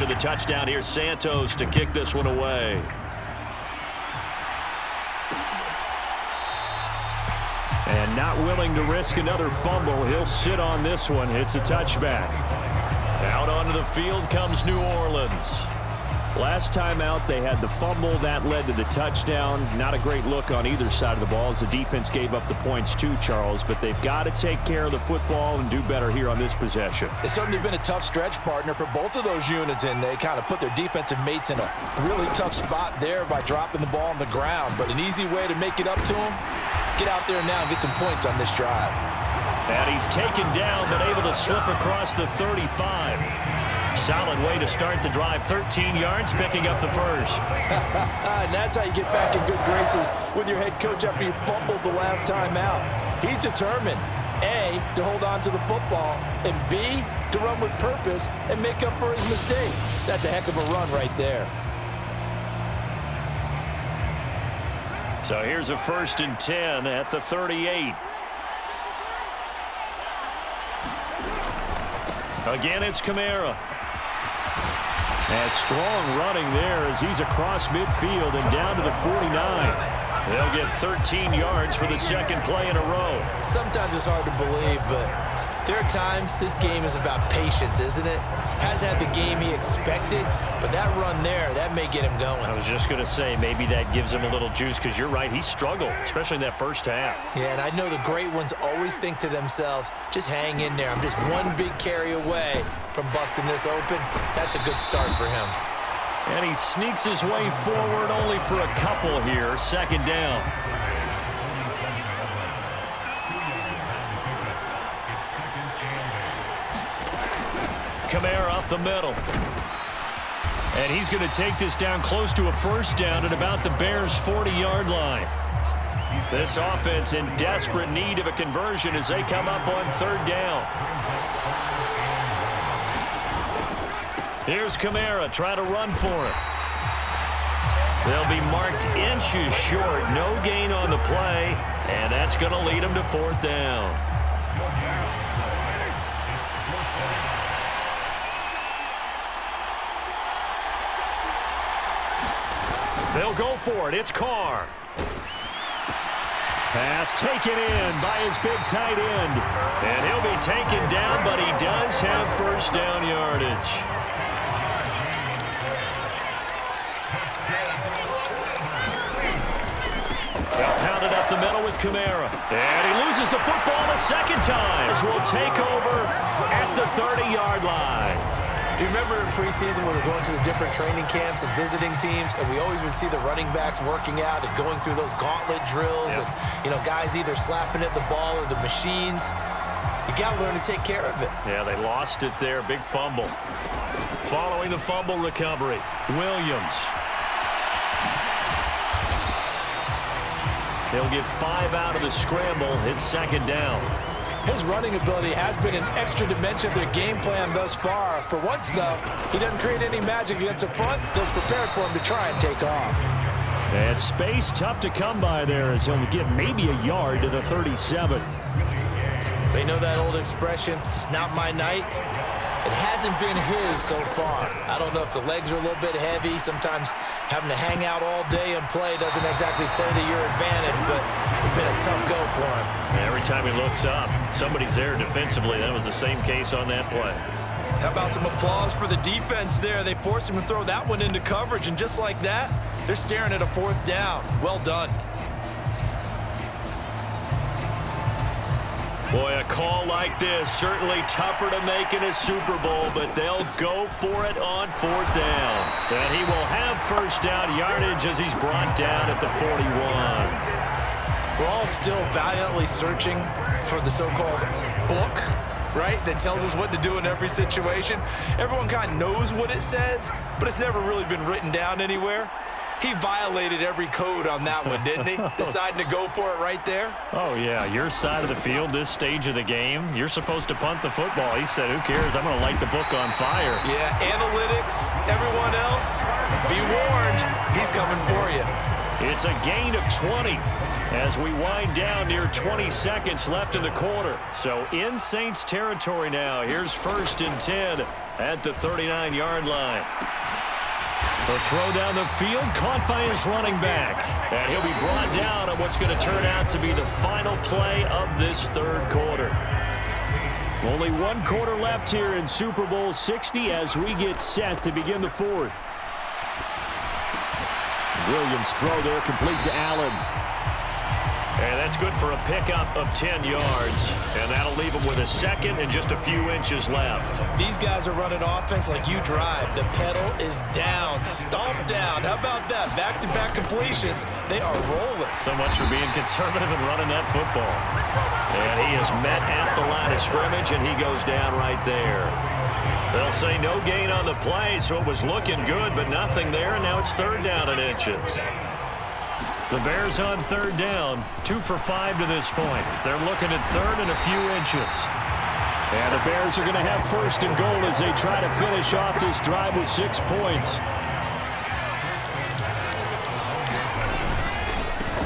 after the touchdown. Here's Santos to kick this one away. And not willing to risk another fumble. He'll sit on this one. It's a touchback. Out onto the field comes New Orleans. Last time out, they had the fumble. That led to the touchdown. Not a great look on either side of the ball as the defense gave up the points too, Charles. But they've got to take care of the football and do better here on this possession. It's certainly been a tough stretch, partner, for both of those units, and they kind of put their defensive mates in a really tough spot there by dropping the ball on the ground. But an easy way to make it up to them, get out there now and get some points on this drive. And he's taken down, but able to slip across the 35. Solid way to start the drive. 13 yards, picking up the first. And that's how you get back in good graces with your head coach after you fumbled the last time out. He's determined, A, to hold on to the football, and B, to run with purpose and make up for his mistake. That's a heck of a run right there. So here's a 1st and 10 at the 38. Again, it's Kamara. And strong running there as he's across midfield and down to the 49. They'll get 13 yards for the second play in a row. Sometimes it's hard to believe, but there are times this game is about patience, isn't it? Has had the game he expected, but that run there, that may get him going. I was just going to say, maybe that gives him a little juice, because you're right, he struggled, especially in that first half. Yeah, and I know the great ones always think to themselves, just hang in there. I'm just one big carry away from busting this open. That's a good start for him. And he sneaks his way forward only for a couple here. 2nd down. Kamara up the middle. And he's going to take this down close to a 1st down at about the Bears' 40-yard line. This offense in desperate need of a conversion as they come up on 3rd down. Here's Kamara trying to run for it. They'll be marked inches short. No gain on the play, and that's going to lead them to 4th down. They'll go for it. It's Carr. Pass taken in by his big tight end. And he'll be taken down, but he does have 1st down yardage. They'll pound it up the middle with Kamara. And he loses the football a 2nd time. This will take over at the 30-yard line. Do you remember in preseason when we were going to the different training camps and visiting teams, and we always would see the running backs working out and going through those gauntlet drills, and, you know, guys either slapping at the ball or the machines. You got to learn to take care of it. Yeah, they lost it there. Big fumble. Following the fumble recovery, Williams. They'll get 5 out of the scramble. It's 2nd down. His running ability has been an extra dimension of their game plan thus far. For once, though, he doesn't create any magic against the front that's prepared for him to try and take off. And space tough to come by there as he'll get maybe a yard to the 37. They know that old expression, it's not my night. It hasn't been his so far. I don't know if the legs are a little bit heavy. Sometimes having to hang out all day and play doesn't exactly play to your advantage, but it's been a tough go for him. Every time he looks up, somebody's there defensively. That was the same case on that play. How about some applause for the defense there? They forced him to throw that one into coverage, and just like that, they're staring at a 4th down. Well done. Boy, a call like this, certainly tougher to make in a Super Bowl, but they'll go for it on 4th down. And he will have 1st down yardage as he's brought down at the 41. We're all still valiantly searching for the so-called book, right, that tells us what to do in every situation. Everyone kind of knows what it says, but it's never really been written down anywhere. He violated every code on that one, didn't he? Deciding to go for it right there. Oh, yeah. Your side of the field, this stage of the game, you're supposed to punt the football. He said, who cares? I'm going to light the book on fire. Yeah, analytics, everyone else, be warned. He's coming for you. It's a gain of 20 as we wind down near 20 seconds left in the quarter. So in Saints territory now. Here's 1st and 10 at the 39-yard line. The throw down the field, caught by his running back. And he'll be brought down on what's going to turn out to be the final play of this third quarter. Only one quarter left here in Super Bowl 60 as we get set to begin the fourth. Williams' throw there complete to Allen. And that's good for a pickup of 10 yards. And that'll leave him with a second and just a few inches left. These guys are running offense like you drive. The pedal is down, stomped down. How about that? Back-to-back completions. They are rolling. So much for being conservative and running that football. And he is met at the line of scrimmage, and he goes down right there. They'll say no gain on the play, so it was looking good, but nothing there, and now it's third down and inches. The Bears on third down, 2 for 5 to this point. They're looking at third and a few inches. And the Bears are going to have first and goal as they try to finish off this drive with 6 points.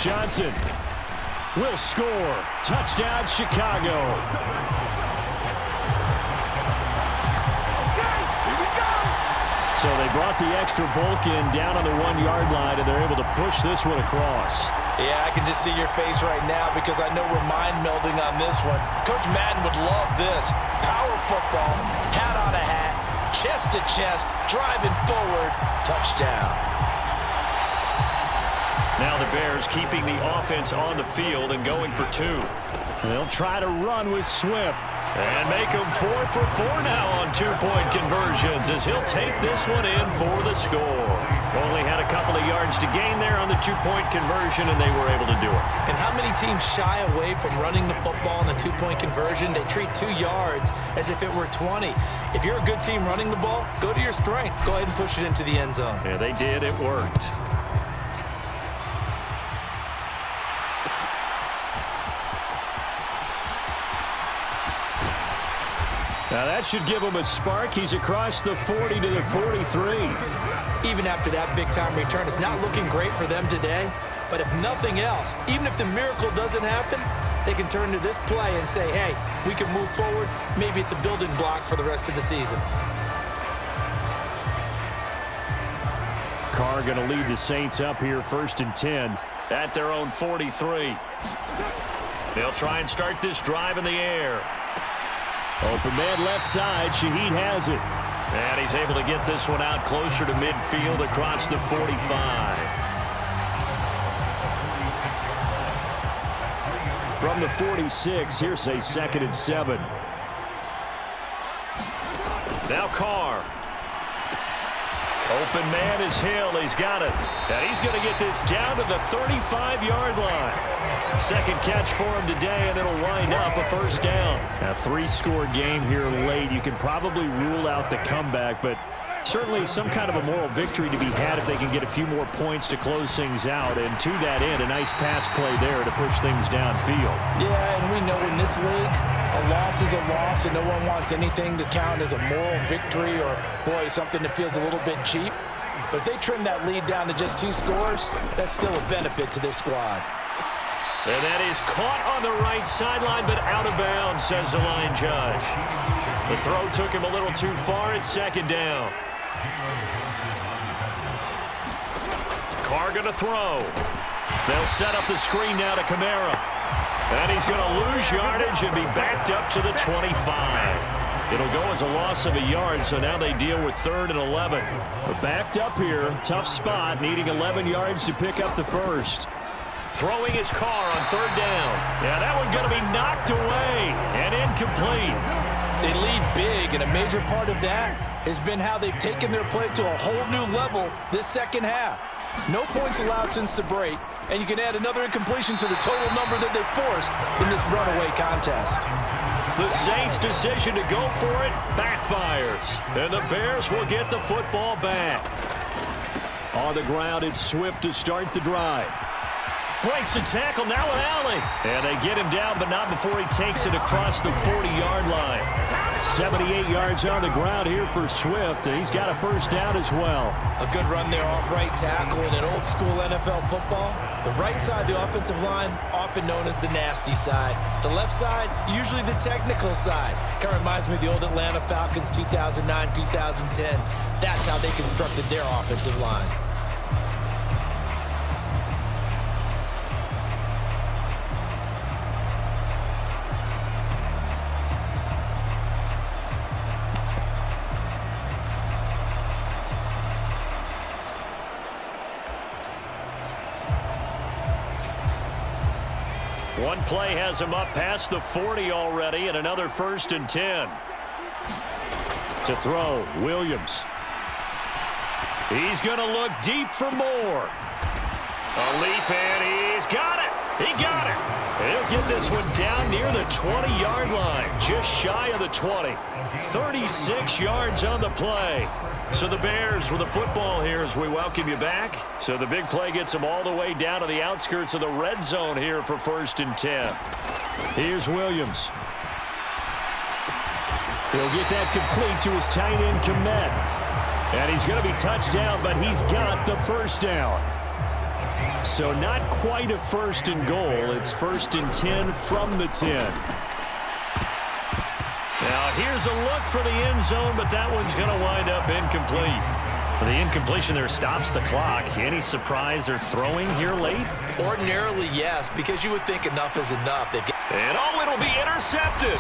Johnson will score. Touchdown, Chicago. So they brought the extra bulk in down on the 1-yard line, and they're able to push this one across. Yeah, I can just see your face right now because I know we're mind melding on this one. Coach Madden would love this. Power football, hat on a hat, chest to chest, driving forward, touchdown. Now the Bears keeping the offense on the field and going for 2. They'll try to run with Swift. And make them 4 for 4 now on 2-point conversions as he'll take this one in for the score. Only had a couple of yards to gain there on the 2-point conversion, and they were able to do it. And how many teams shy away from running the football on the 2-point conversion? They treat 2 yards as if it were 20. If you're a good team running the ball, go to your strength. Go ahead and push it into the end zone. Yeah, they did. It worked. Now that should give him a spark. He's across the 40 to the 43. Even after that big-time return, it's not looking great for them today. But if nothing else, even if the miracle doesn't happen, they can turn to this play and say, hey, we can move forward. Maybe it's a building block for the rest of the season. Carr going to lead the Saints up here, 1st and 10. At their own 43. They'll try and start this drive in the air. Open man left side. Shaheed has it. And he's able to get this one out closer to midfield across the 45. From the 46, here's a 2nd and 7. Now Carr. Open man is Hill. He's got it. And he's going to get this down to the 35-yard line. Second catch for him today, and it'll wind up a 1st down. A 3-score game here late. You can probably rule out the comeback, but certainly some kind of a moral victory to be had if they can get a few more points to close things out. And to that end, a nice pass play there to push things downfield. Yeah, and we know in this league, a loss is a loss, and no one wants anything to count as a moral victory or, boy, something that feels a little bit cheap. But if they trim that lead down to just 2 scores, that's still a benefit to this squad. And that is caught on the right sideline, but out of bounds, says the line judge. The throw took him a little too far. It's 2nd down. Carr going to throw. They'll set up the screen now to Kamara. And he's going to lose yardage and be backed up to the 25. It'll go as a loss of a yard, so now they deal with 3rd and 11. We're backed up here. Tough spot, needing 11 yards to pick up the first. Throwing his Carr on 3rd down. Yeah, that one going to be knocked away and incomplete. They lead big, and a major part of that has been how they've taken their play to a whole new level this second half. No points allowed since the break, and you can add another incompletion to the total number that they forced in this runaway contest. The Saints' decision to go for it backfires, and the Bears will get the football back. On the ground, it's Swift to start the drive. Breaks the tackle, now an alley. And they get him down, but not before he takes it across the 40-yard line. 78 yards on the ground here for Swift, and he's got a first down as well. A good run there off right tackle in an old-school NFL football. The right side of the offensive line, often known as the nasty side. The left side, usually the technical side. Kind of reminds me of the old Atlanta Falcons 2009, 2010. That's how they constructed their offensive line. One play has him up past the 40 already, and another 1st and 10. To throw, Williams. He's going to look deep for more. A leap, and he's got it. He got it. He'll get this one down near the 20-yard line, just shy of the 20. 36 yards on the play. So the Bears with the football here as we welcome you back. So the big play gets them all the way down to the outskirts of the red zone here for 1st and 10. Here's Williams. He'll get that complete to his tight end, Komet. And he's going to be touched down, but he's got the first down. So not quite a 1st and goal. It's 1st and 10 from the 10. Now here's a look for the end zone, but that one's going to wind up incomplete. The incompletion there stops the clock. Any surprise they're throwing here late? Ordinarily, yes, because you would think enough is enough. And oh, it'll be intercepted.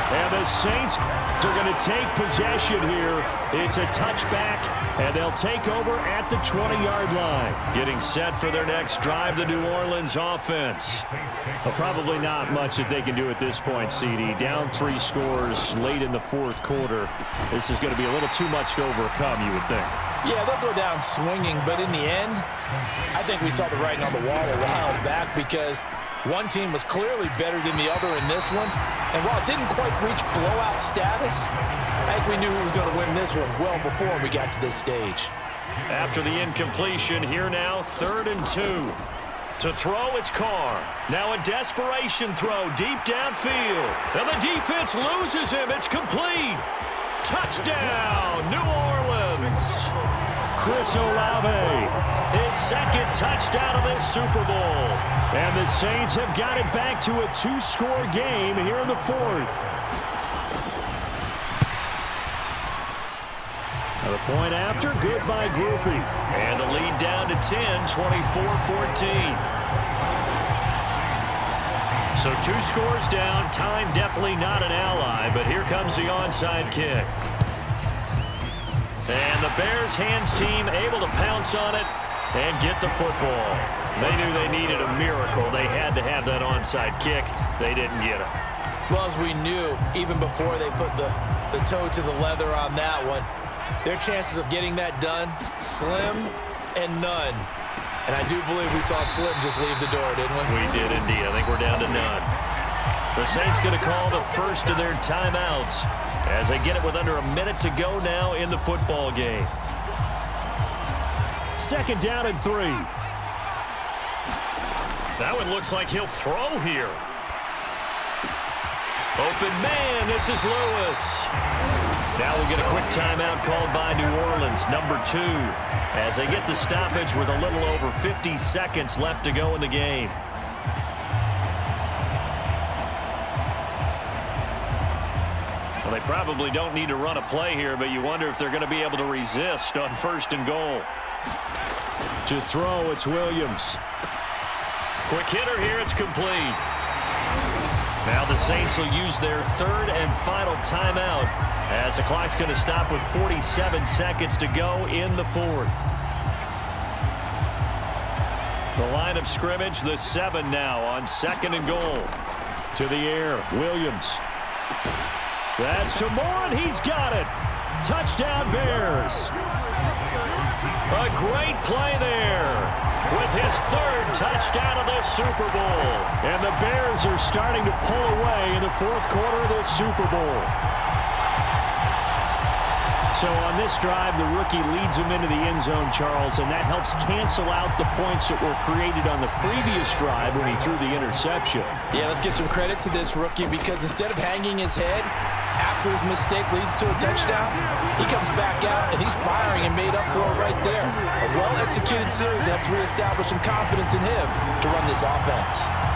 And the Saints are going to take possession here. It's a touchback, and they'll take over at the 20-yard line. Getting set for their next drive, the New Orleans offense. Well, probably not much that they can do at this point, CD. Down 3 scores late in the 4th quarter. This is going to be a little too much to overcome, you would think. Yeah, they'll go down swinging, but in the end, I think we saw the writing on the wall a while back because one team was clearly better than the other in this one. And while it didn't quite reach blowout status, I think we knew who was going to win this one well before we got to this stage. After the incompletion, here now, 3rd and 2. To throw, it's Carr. Now a desperation throw deep downfield. And the defense loses him. It's complete. Touchdown, New Orleans. Chris Olave, his 2nd touchdown of this Super Bowl. And the Saints have got it back to a 2-score game here in the 4th. The point after, good by Groupie. And the lead down to 10, 24-14. So 2 scores down, time definitely not an ally, but here comes the onside kick. And the Bears hands team able to pounce on it and get the football. They knew they needed a miracle. They had to have that onside kick. They didn't get it. Well, as we knew, even before they put the toe to the leather on that one, their chances of getting that done, slim and none. And I do believe we saw Slim just leave the door, didn't we? We did indeed. I think we're down to none. The Saints going to call the first of their timeouts as they get it with under a minute to go now in the football game. 2nd down and 3. That one looks like he'll throw here. Open man, this is Lewis. Now we get a quick timeout called by New Orleans, number 2, as they get the stoppage with a little over 50 seconds left to go in the game. Well, they probably don't need to run a play here, but you wonder if they're going to be able to resist on 1st and goal. To throw, it's Williams. Quick hitter here, it's complete. Now the Saints will use their 3rd and final timeout as the clock's going to stop with 47 seconds to go in the 4th. The line of scrimmage, the 7 now on 2nd and goal. To the air, Williams. That's to Moore, and he's got it. Touchdown, Bears. A great play there with his 3rd touchdown of this Super Bowl. And the Bears are starting to pull away in the 4th quarter of this Super Bowl. So on this drive, the rookie leads him into the end zone, Charles, and that helps cancel out the points that were created on the previous drive when he threw the interception. Yeah, let's give some credit to this rookie because instead of hanging his head after his mistake leads to a touchdown, he comes back out and he's firing and made up for it right there. A well-executed series that's reestablished some confidence in him to run this offense.